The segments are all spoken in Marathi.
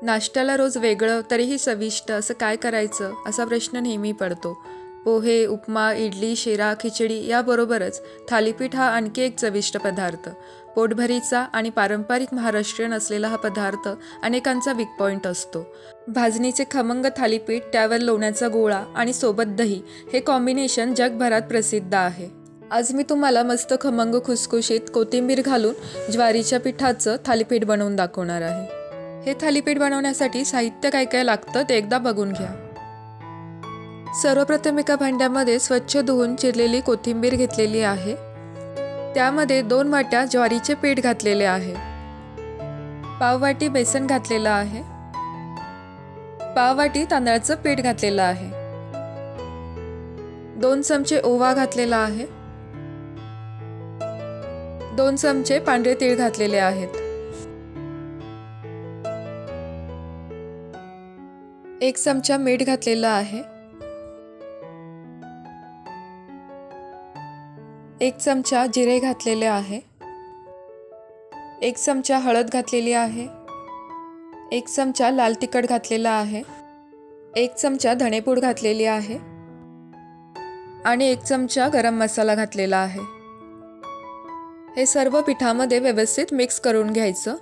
नाश्त्याला रोज वेगळं तरीही चविष्ट असं काय करायचं असा प्रश्न नेहमी पडतो। पोहे, उपमा, इडली, शिरा, खिचडी याबरोबरच थालीपीठ हा आणखी एक चविष्ट पदार्थ। पोटभरीचा आणि पारंपरिक महाराष्ट्रीयन असलेला हा पदार्थ अनेकांचा वीक पॉइंट असतो। भाजणीचे खमंग थालीपीठ, त्यावर लोण्याचा गोळा आणि सोबत दही हे कॉम्बिनेशन जगभरात प्रसिद्ध आहे। आज मी तुम्हाला मस्त खमंग खुसखुशीत कोथिंबीर घालून ज्वारीच्या पिठाचं थालीपीठ बनवून दाखवणार आहे। हे थालीपीठ बनवण्यासाठी साहित्य काय काय लागतं ते एकदा बघून घ्या। सर्वप्रथम एका भांड्यामध्ये स्वच्छ धुवून चिरलेली कोथिंबीर घेतलेली आहे। त्यामध्ये 2 वाट्या ज्वारीचे पीठ घातलेले आहे। पाव वाटी बेसन घातलेलं आहे। पाव वाटी तांदळाचं पीठ घातलेलं आहे। 2 चमचे ओवा घातलेला आहे। 2 चमचे पांढरे तीळ घातलेले आहेत। 1 चमचा मीठ घातलेला आहे। 1 चमचा जिरे घातलेले आहे। 1 चमचा हळद घातलेली आहे। 1 चमचा लाल तिखट घातलेला आहे। 1 चमचा धणेपूड घातलेली आहे आणि 1 चमचा गरम मसाला घातलेला आहे। हे सर्व पिठामध्ये व्यवस्थित मिक्स करून घ्यायचं।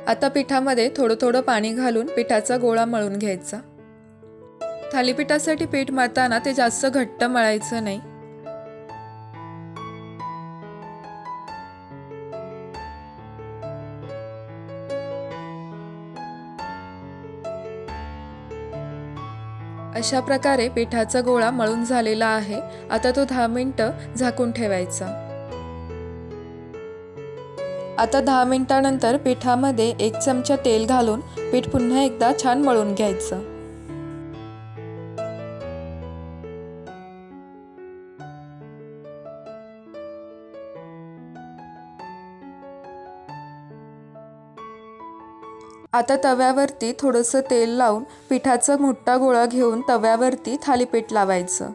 आता पिठामध्ये थोडं थोडं पाणी घालून पिठाचा गोळा मळून घ्यायचा। थालीपीठासाठी पीठ मळताना ते जास्त घट्ट मळायचं नाही। अशा प्रकारे पिठाचा गोळा मळून झालेला आहे। आता तो 10 मिनिटं झाकून ठेवायचा। आता 10 मिनिटांनंतर पिठामध्ये 1 चमचा तेल घालून पीठ पुन्हा एकदा छान मळून घ्यायचं। आता तव्यावरती थोडंसं तेल लावून पिठाचा मोठा गोळा घेऊन तव्यावरती थालीपीठ लावायचं।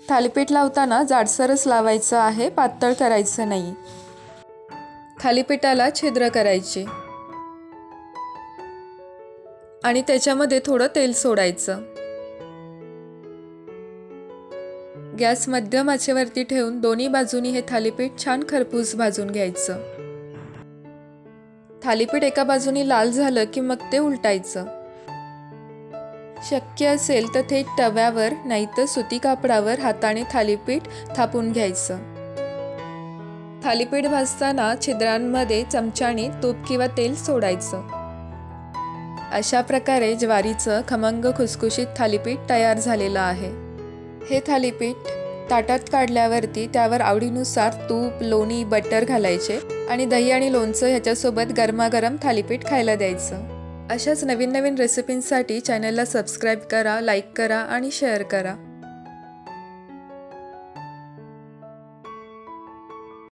थालीपीठ लावताना जाडसरच लावायचं आहे, पातळ करायचं नाही। थालीपीठाला छिद्र करायचे आणि त्याच्यामध्ये थोडं तेल सोडायचं। गॅस मध्यम आचेवरती ठेवून दोन्ही बाजूनी हे थालीपीठ छान खरपूस भाजून घ्यायचं। थालीपीठ एका बाजूनी लाल झालं की मग ते उलटायचं। शक्य असेल तर थेट तव्यावर नाहीतर सुती कापडावर हाताने थालीपीठ थापून घ्यायचं। थालीपीठ भाजताना छिद्रांमध्ये चमच्याने तूप किंवा तेल सोडायचं। अशा प्रकारे ज्वारीचं खमंग खुसखुशीत थालीपीठ तयार झालेलं आहे। हे थालीपीठ ताटात काढल्यावरती त्यावर आवडीनुसार तूप, लोणी, बटर घालायचे आणि दही आणि लोणचं ह्याच्यासोबत गरमागरम थालीपीठ खायला द्यायचं। अशाच नवीन नवीन रेसिपींसाठी चॅनलला सबस्क्राईब करा, लाईक करा आणि शेअर करा।